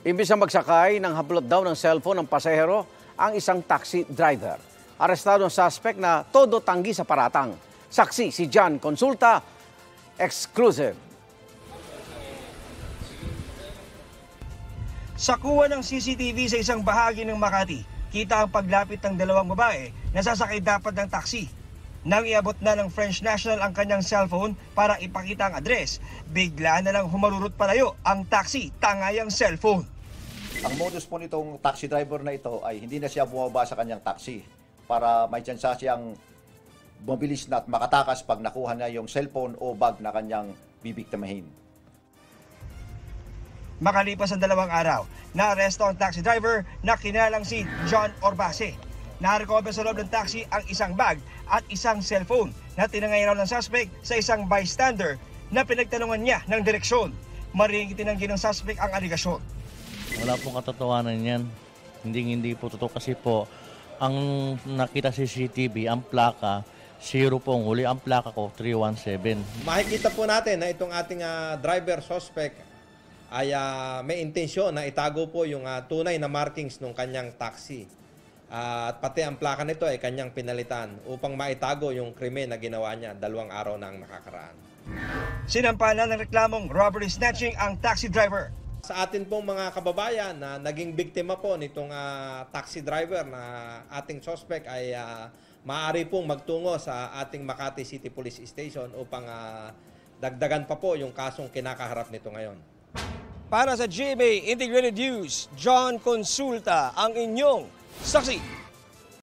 Imbis na magsakay ng hablot daw ng cellphone ng pasahero ang isang taxi driver. Arestado ang suspect na todo tanggi sa paratang. Saksi si John Consulta, exclusive. Sa kuha ng CCTV sa isang bahagi ng Makati, kita ang paglapit ng dalawang babae na sasakay dapat ng taxi. Nang iabot na ng French national ang kanyang cellphone para ipakita ang address, bigla na lang humarurot palayo ang taxi, tangay ang cellphone. Ang modus po nitong taxi driver na ito ay hindi na siya bumaba sa kanyang taxi para may tsansa siyang mabilis na at makatakas pag nakuha na yung cellphone o bag na kanyang bibiktimahin. Makalipas ang 2 araw, naaresto ang taxi driver na kinalang si John Orbase. Na-recover sa loob ng taxi ang isang bag at isang cellphone na tinangay raw ng suspect sa isang bystander na pinagtanungan niya ng direksyon. Maring itinanggi ng suspect ang aligasyon. Wala pong katotohanan yan. Hindi po totoo kasi po, ang nakita sa CCTV, ang plaka, 0 pong huli. Ang plaka ko, 317. Makikita po natin na itong ating driver suspect ay may intensyon na itago po yung tunay na markings ng kanyang taxi. At pati ang plaka nito ay kanyang pinalitan upang maitago yung krimen na ginawa niya 2 araw na ang nakakaraan. Sinampahan ng reklamong robbery snatching ang taxi driver. Sa atin pong mga kababayan na naging biktima po nitong taxi driver na ating suspect ay maaari pong magtungo sa ating Makati City Police Station upang dagdagan pa po yung kasong kinakaharap nito ngayon. Para sa GMA Integrated News, John Consulta ang inyong saksi.